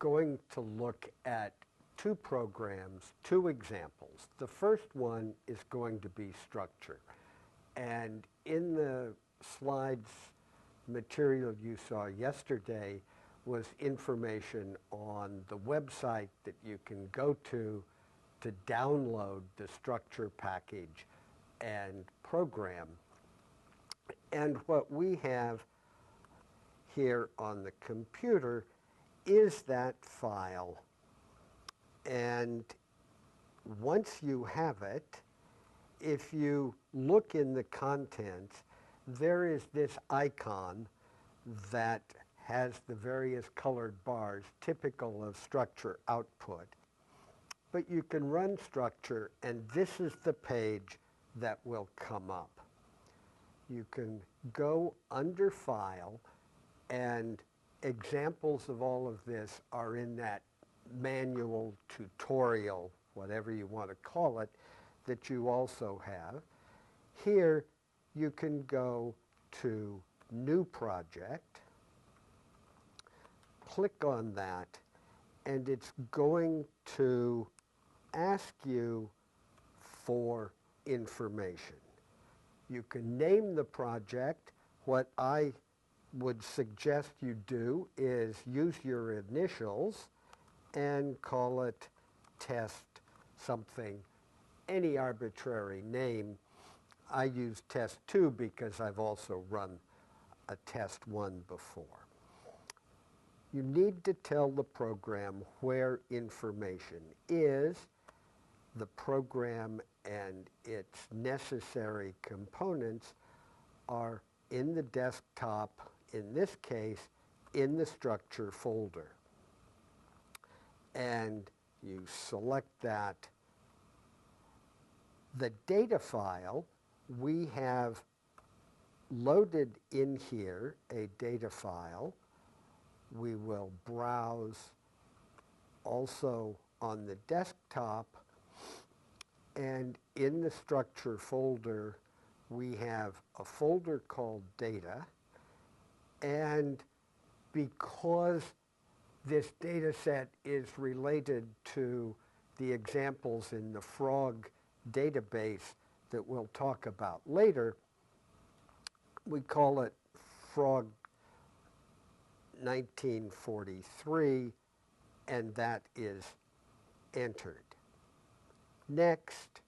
going to look at two programs, two examples. The first one is going to be structure. And in the slides material you saw yesterday was information on the website that you can go to download the structure package and program. And what we have here on the computer is that file. And once you have it, if you look in the contents, there is this icon that has the various colored bars typical of structure output. But you can run structure, and this is the page that will come up. You can go under File, and examples of all of this are in that manual, tutorial, whatever you want to call it, that you also have. Here, you can go to New Project, click on that, and it's going to ask you for information. You can name the project. What I would suggest you do is use your initials and call it test something, any arbitrary name. I use test 2 because I've also run a test 1 before. You need to tell the program where information is. The program and its necessary components are in the desktop, in this case, in the structure folder. And you select that. The data file, we have loaded in here a data file. We will browse also on the desktop, and in the structure folder, we have a folder called data. And because this data set is related to the examples in the frog database that we'll talk about later, we call it frog 1943, and that is entered. Next,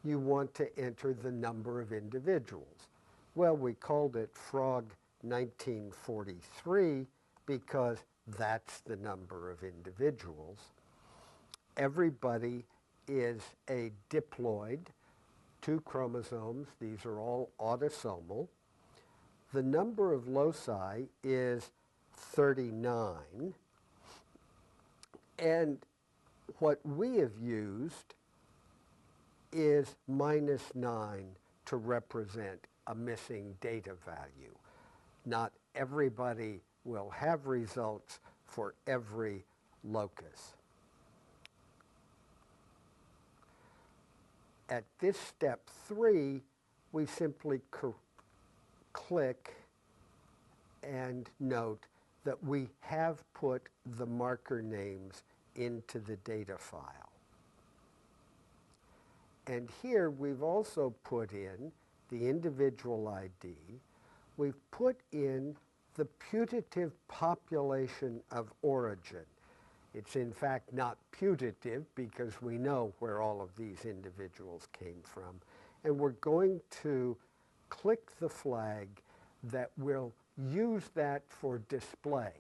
you want to enter the number of individuals. Well, we called it frog 1943 because that's the number of individuals. Everybody is a diploid, 2 chromosomes. These are all autosomal. The number of loci is 39. And what we have used is -9 to represent a missing data value. Not everybody will have results for every locus. At this step 3, we simply click and note that we have put the marker names into the data file. And here we've also put in the individual ID. We've put in the putative population of origin. It's in fact not putative because we know where all of these individuals came from. And we're going to click the flag that will use that for display.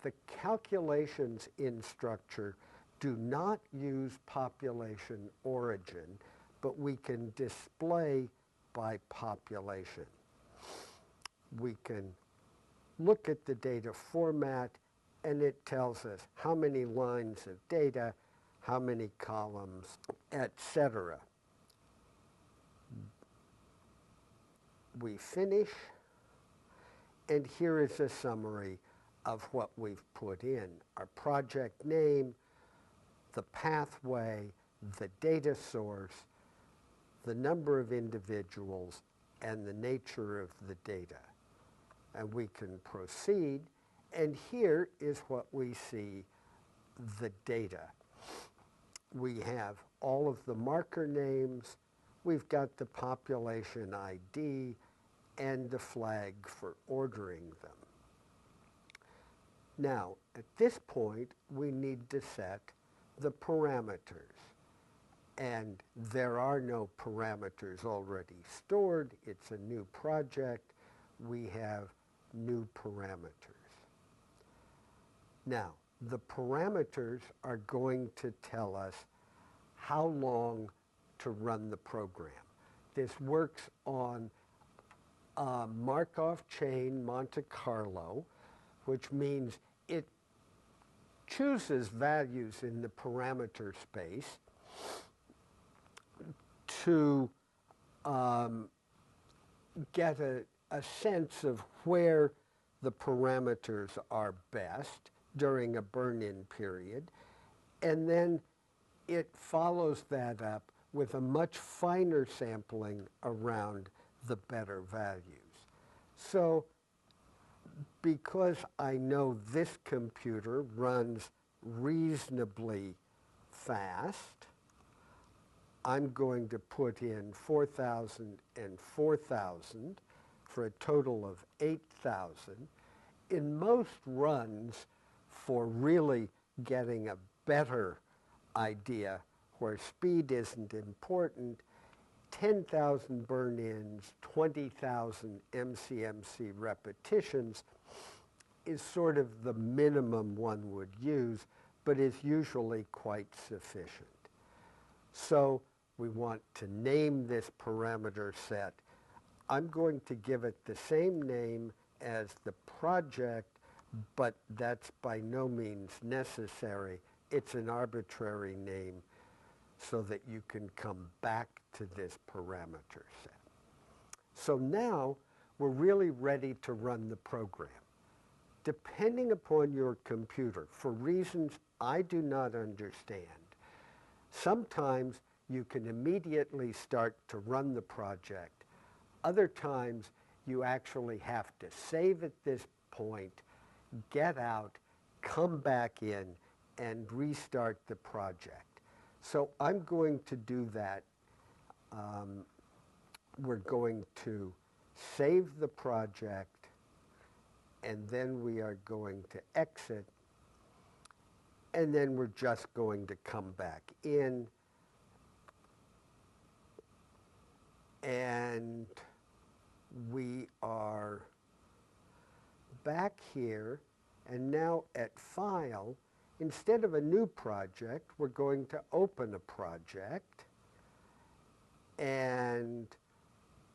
The calculations in structure do not use population origin, but we can display by population. We can look at the data format, and it tells us how many lines of data, how many columns, etc. We finish, and here is a summary of what we've put in. Our project name, the pathway, the data source, the number of individuals, and the nature of the data. And we can proceed, and here is what we see the data. We have all of the marker names, we've got the population ID, and the flag for ordering them. Now, at this point, we need to set the parameters. And there are no parameters already stored. It's a new project. We have new parameters. Now, the parameters are going to tell us how long to run the program. This works on a Markov chain Monte Carlo, which means it chooses values in the parameter space to get a sense of where the parameters are best during a burn-in period, and then it follows that up with a much finer sampling around the better values. So because I know this computer runs reasonably fast, I'm going to put in 4,000 and 4,000 for a total of 8,000. In most runs, for really getting a better idea where speed isn't important, 10,000 burn-ins, 20,000 MCMC repetitions is sort of the minimum one would use, but is usually quite sufficient. So we want to name this parameter set. I'm going to give it the same name as the project, but that's by no means necessary. It's an arbitrary name so that you can come back to this parameter set. So now we're really ready to run the program. Depending upon your computer, for reasons I do not understand, sometimes you can immediately start to run the project. Other times you actually have to save at this point, get out, come back in, and restart the project. So I'm going to do that. We're going to save the project, and then we are going to exit, and then we're just going to come back in, and we are back here, and now at File, instead of a new project, we're going to open a project, and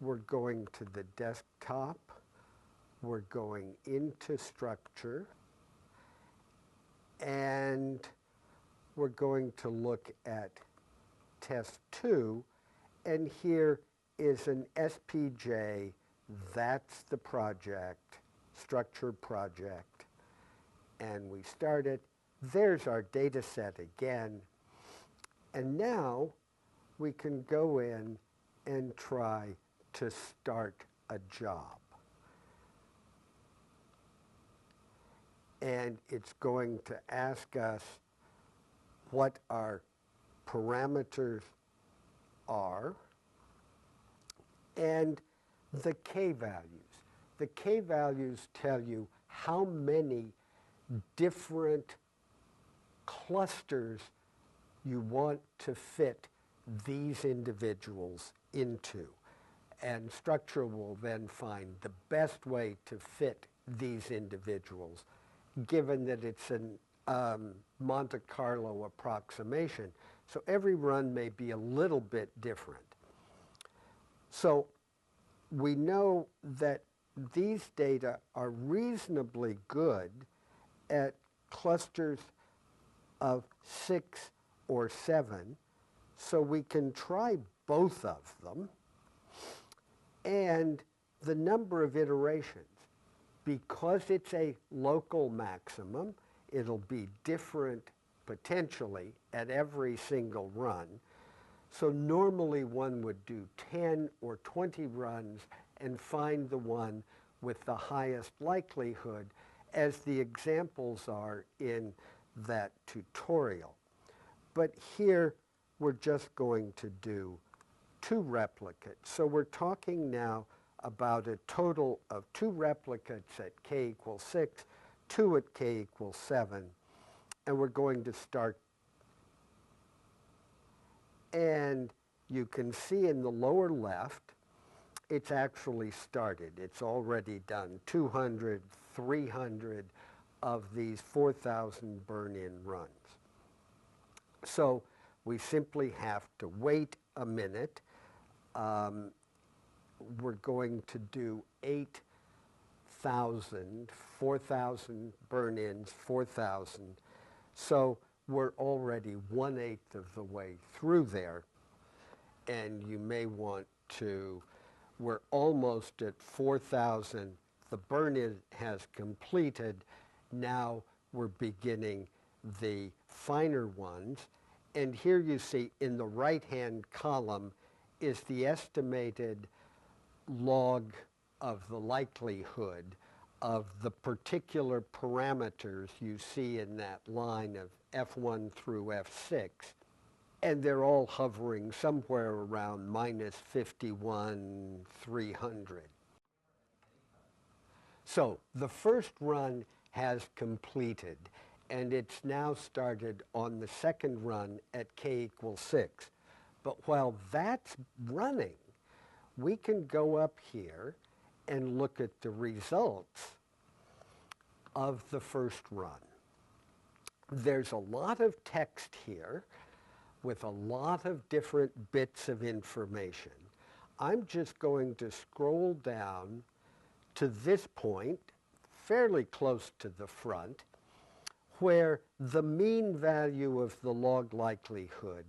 we're going to the desktop, we're going into Structure, and we're going to look at Test 2, and here is an SPJ, that's the project, Structure project, and we start it. There's our data set again, and now we can go in and try to start a job. And it's going to ask us what our parameters are and the k-values. The k-values tell you how many different clusters you want to fit these individuals into. And Structure will then find the best way to fit these individuals, given that it's a Monte Carlo approximation. So every run may be a little bit different. So we know that these data are reasonably good at clusters of 6 or 7, so we can try both of them. And the number of iterations, because it's a local maximum, it'll be different potentially at every single run. So normally one would do 10 or 20 runs and find the one with the highest likelihood, as the examples are in that tutorial. But here we're just going to do 2 replicates. So we're talking now about a total of 2 replicates at k equals 6, 2 at k equals 7, and we're going to start. And you can see in the lower left, it's actually started. It's already done 200, 300 of these 4,000 burn-in runs. So we simply have to wait a minute. We're going to do 8,000, 4,000 burn-ins, 4,000. So we're already 1/8 of the way through there. And you may want to, we're almost at 4,000. The burn-in has completed. Now we're beginning the finer ones. And here you see in the right-hand column is the estimated log of the likelihood of the particular parameters you see in that line of F1 through F6. And they're all hovering somewhere around -51, 300. So the first run has completed, and it's now started on the second run at k equals 6. But while that's running, we can go up here and look at the results of the first run. There's a lot of text here with a lot of different bits of information. I'm just going to scroll down to this point, fairly close to the front, where the mean value of the log likelihood,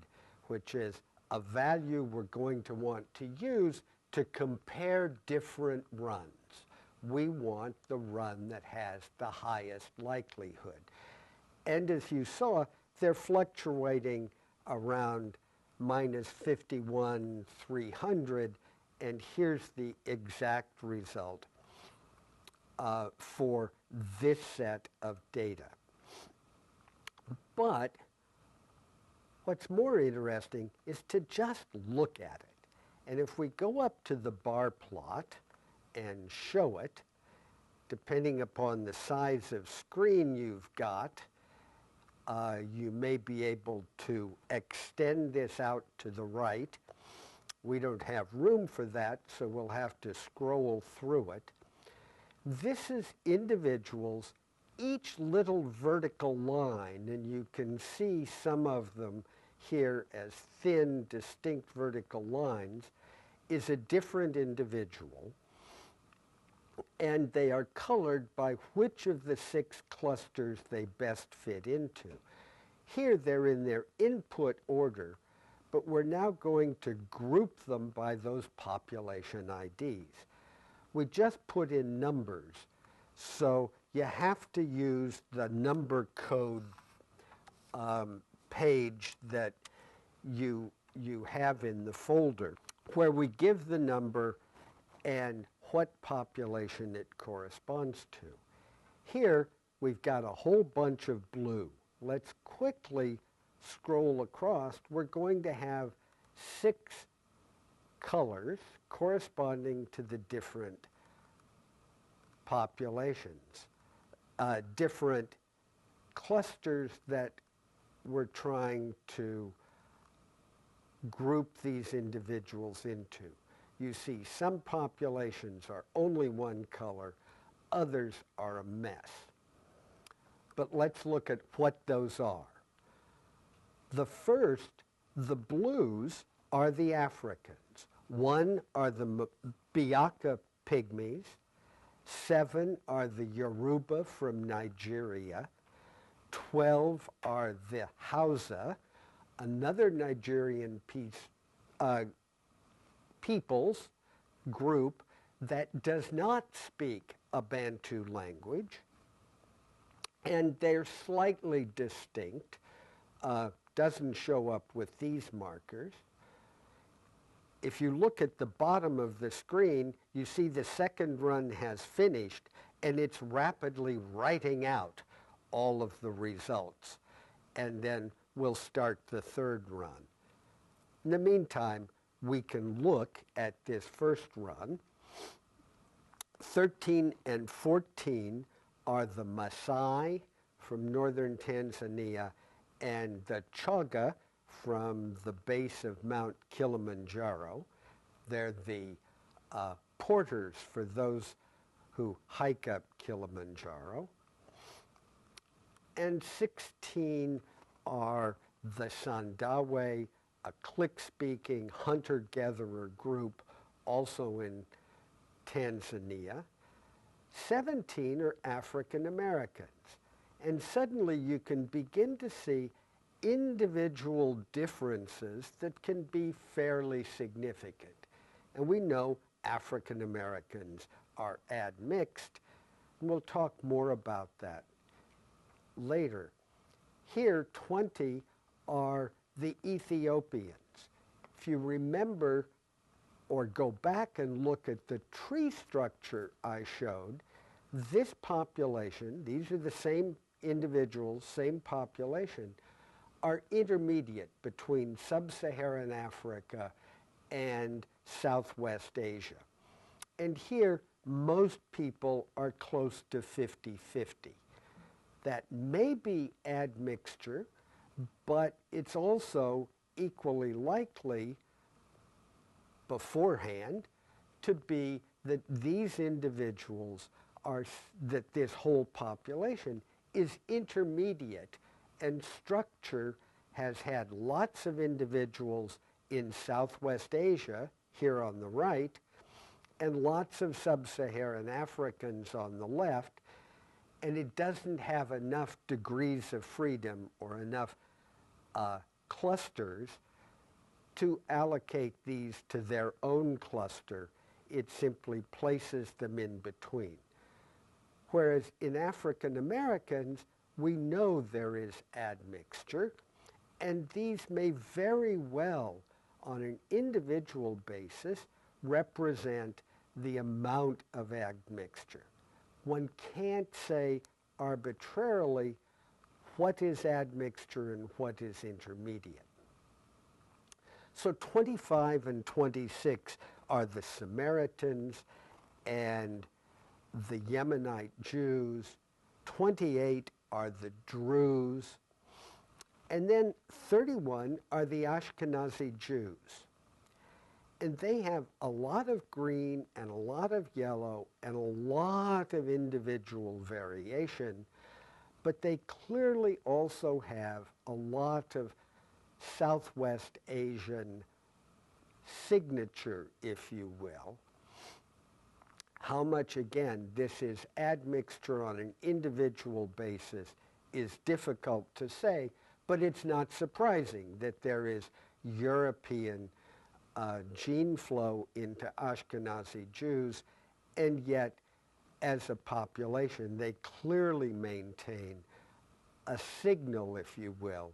which is a value we're going to want to use to compare different runs. We want the run that has the highest likelihood. And as you saw, they're fluctuating around -51, 300, and here's the exact result for this set of data. But what's more interesting is to just look at it. And if we go up to the bar plot and show it, depending upon the size of screen you've got, you may be able to extend this out to the right. We don't have room for that, so we'll have to scroll through it. This is individuals, each little vertical line, and you can see some of them here as thin, distinct vertical lines, is a different individual. And they are colored by which of the 6 clusters they best fit into. Here they're in their input order, but we're now going to group them by those population IDs. We just put in numbers, so you have to use the number code page that you have in the folder, where we give the number and what population it corresponds to. Here, we've got a whole bunch of blue. Let's quickly scroll across. We're going to have 6 colors corresponding to the different populations, different clusters that we're trying to group these individuals into. You see some populations are only one color, others are a mess. But let's look at what those are. The first, the blues, are the Africans. 1 are the Biaka pygmies. 7 are the Yoruba from Nigeria. 12 are the Hausa, another Nigerian peoples group that does not speak a Bantu language, and they're slightly distinct, doesn't show up with these markers. If you look at the bottom of the screen, you see the second run has finished, and it's rapidly writing out all of the results, and then we'll start the third run. In the meantime, we can look at this first run. 13 and 14 are the Maasai from northern Tanzania and the Chaga from the base of Mount Kilimanjaro. They're the porters for those who hike up Kilimanjaro. And 16 are the Sandawe, a click-speaking hunter-gatherer group also in Tanzania. 17 are African Americans. And suddenly you can begin to see individual differences that can be fairly significant. And we know African Americans are admixed, and we'll talk more about that later. Here, 20 are the Ethiopians. If you remember or go back and look at the tree structure I showed, this population, these are the same individuals, same population, are intermediate between sub-Saharan Africa and Southwest Asia. And here, most people are close to 50-50. That may be admixture, but it's also equally likely beforehand to be that these individuals are, that this whole population is intermediate, and structure has had lots of individuals in Southwest Asia, here on the right, and lots of sub-Saharan Africans on the left, and it doesn't have enough degrees of freedom or enough clusters to allocate these to their own cluster. It simply places them in between. Whereas in African Americans, we know there is admixture, and these may very well, on an individual basis, represent the amount of admixture. One can't say arbitrarily what is admixture and what is intermediate. So 25 and 26 are the Samaritans and the Yemenite Jews. 28 are the Druze. And then 31 are the Ashkenazi Jews. And they have a lot of green and a lot of yellow and a lot of individual variation, but they clearly also have a lot of Southwest Asian signature, if you will. How much, again, this is admixture on an individual basis is difficult to say, but it's not surprising that there is European gene flow into Ashkenazi Jews, and yet as a population they clearly maintain a signal, if you will,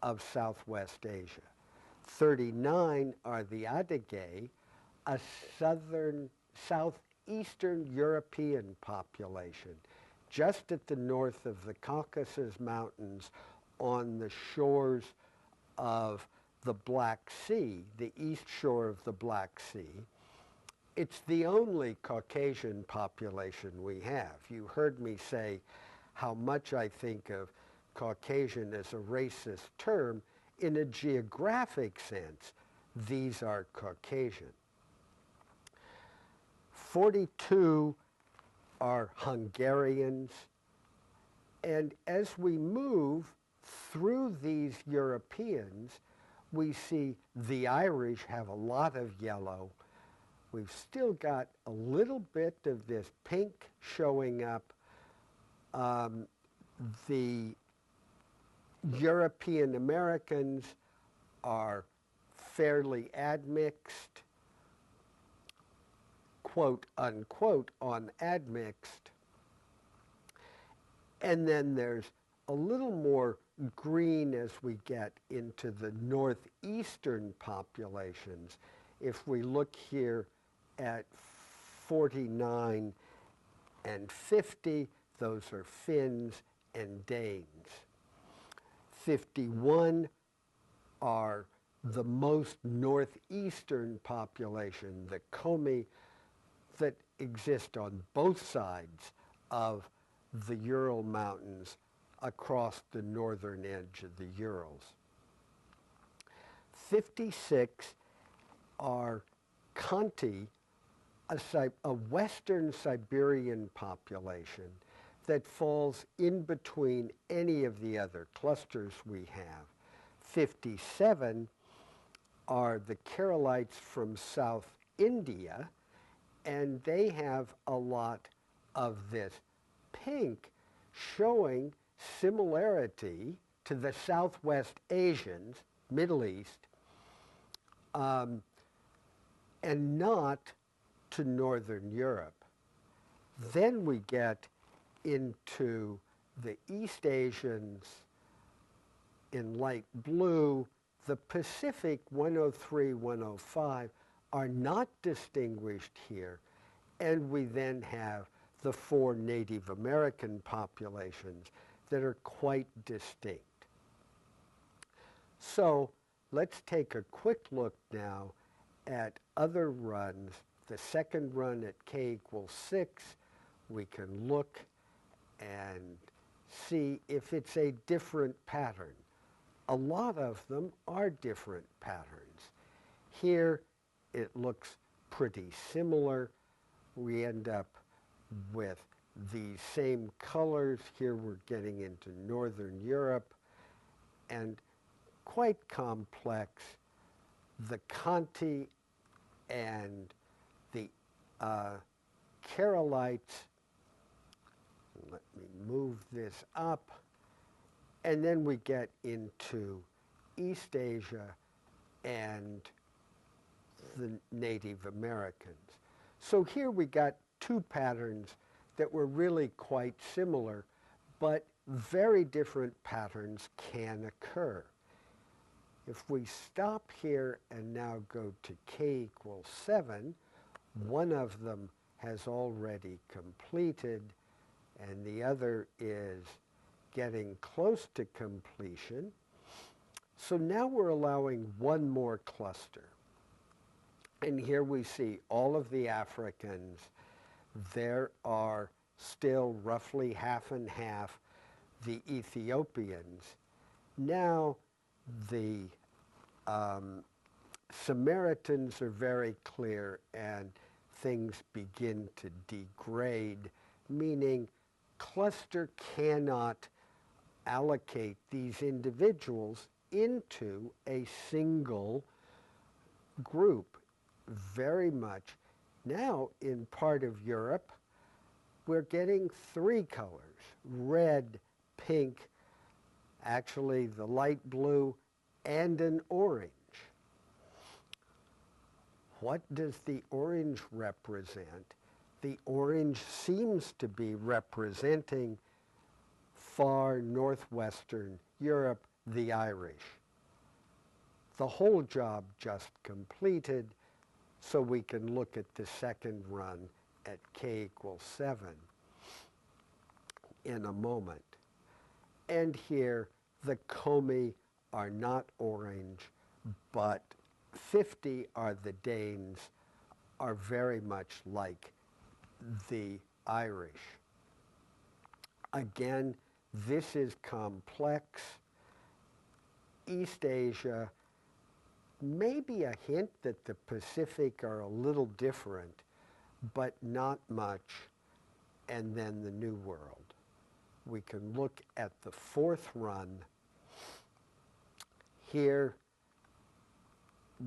of Southwest Asia. 39 are the Adyghe, a southeastern European population, just at the north of the Caucasus Mountains on the shores of the Black Sea, the east shore of the Black Sea. It's the only Caucasian population we have. You heard me say how much I think of Caucasian as a racist term. In a geographic sense, these are Caucasian. 42 are Hungarians, and as we move through these Europeans, we see the Irish have a lot of yellow. We've still got a little bit of this pink showing up. The European Americans are fairly admixed, quote unquote, on admixed. And then there's a little more green as we get into the northeastern populations. If we look here at 49 and 50, those are Finns, and Danes. 51 are the most northeastern population, the Komi, that exist on both sides of the Ural Mountains across the northern edge of the Urals. 56 are Khanty, a western Siberian population that falls in between any of the other clusters we have. 57 are the Keralites from South India, and they have a lot of this pink, showing similarity to the Southwest Asians, Middle East, and not to Northern Europe. Then we get into the East Asians in light blue. The Pacific 103, 105 are not distinguished here, and we then have the 4 Native American populations that are quite distinct. So let's take a quick look now at other runs. The second run at k=6, we can look and see if it's a different pattern. A lot of them are different patterns. Here it looks pretty similar. We end up with the same colors. Here we're getting into Northern Europe, and quite complex. The Khanty and the Keralites, let me move this up, and then we get into East Asia and the Native Americans. So here we got 2 patterns that were really quite similar, but very different patterns can occur. If we stop here and now go to k=7, one of them has already completed, and the other is getting close to completion. So now we're allowing one more cluster. And here we see all of the Africans. There are still roughly half and half the Ethiopians. Now the Samaritans are very clear, and things begin to degrade, meaning cluster cannot allocate these individuals into a single group. Very much. Now, in part of Europe, we're getting 3 colors: red, pink, actually the light blue, and an orange. What does the orange represent? The orange seems to be representing far northwestern Europe, the Irish. The whole job just completed, so we can look at the second run at k=7 in a moment. And here, the Komi are not orange, but 50 are the Danes, are very much like the Irish. Again, this is complex. East Asia, maybe a hint that the Pacific are a little different, but not much. And then the New World. We can look at the 4th run. Here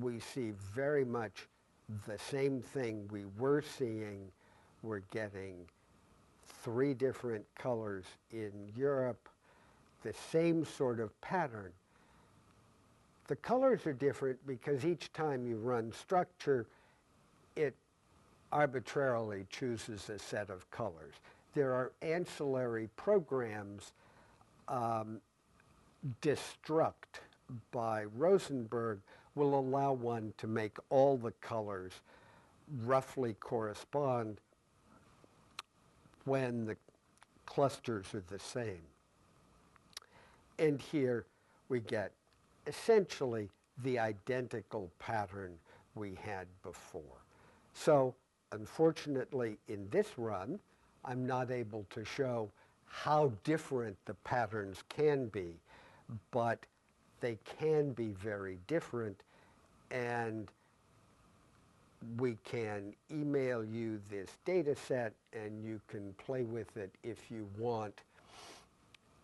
we see very much the same thing we were seeing. We're getting 3 different colors in Europe, the same sort of pattern. The colors are different because each time you run structure, it arbitrarily chooses a set of colors. There are ancillary programs, Destruct by Rosenberg will allow one to make all the colors roughly correspond when the clusters are the same. And here we get essentially the identical pattern we had before. So unfortunately, in this run, I'm not able to show how different the patterns can be, but they can be very different, and we can email you this data set and you can play with it if you want.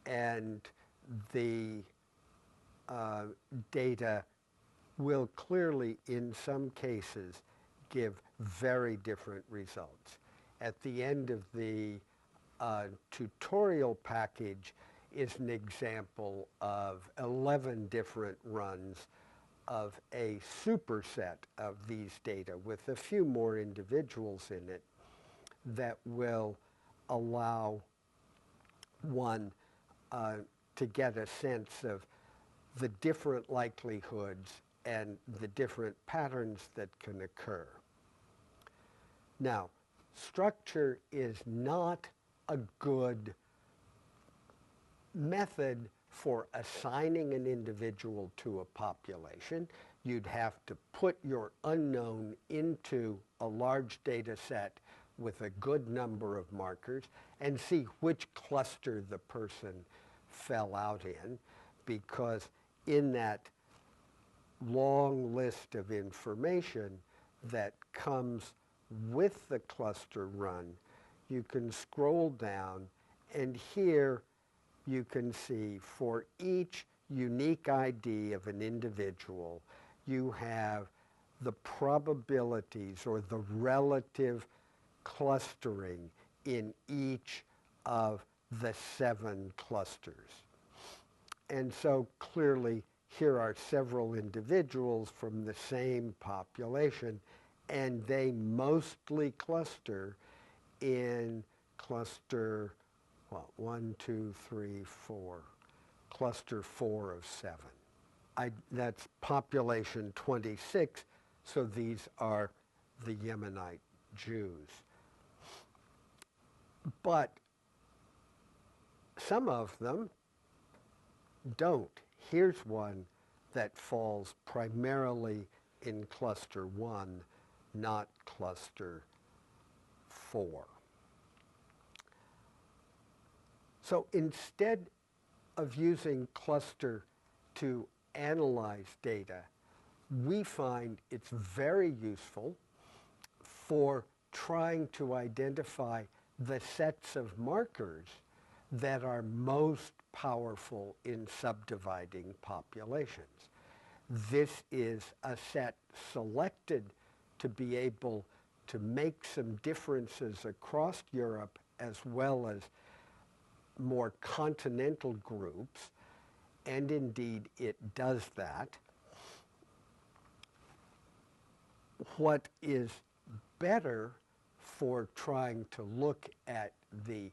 And the data will clearly, in some cases, give very different results. At the end of the tutorial package is an example of 11 different runs of a superset of these data with a few more individuals in it that will allow one to get a sense of the different likelihoods and the different patterns that can occur. Now, structure is not a good method for assigning an individual to a population. You'd have to put your unknown into a large data set with a good number of markers and see which cluster the person fell out in, because in that long list of information that comes with the cluster run, you can scroll down, and here you can see for each unique ID of an individual, you have the probabilities or the relative clustering in each of the 7 clusters. And so clearly here are several individuals from the same population, and they mostly cluster in cluster, well, 1, 2, 3, 4, cluster 4 of 7. That's population 26, so these are the Yemenite Jews. But some of them don't. Here's one that falls primarily in cluster 1, not cluster 4. So instead of using cluster to analyze data, we find it's very useful for trying to identify the sets of markers that are most powerful in subdividing populations. This is a set selected to be able to make some differences across Europe as well as more continental groups, and indeed it does that. What is better for trying to look at the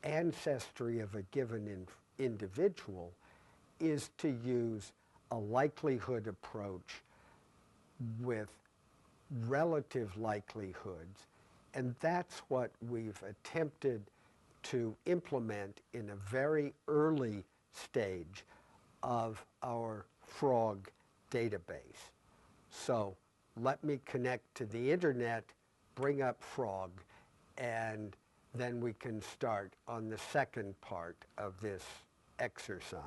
ancestry of a given individual is to use a likelihood approach with relative likelihoods, and that's what we've attempted to implement in a very early stage of our frog database. So let me connect to the internet, bring up frog, and then we can start on the second part of this exercise.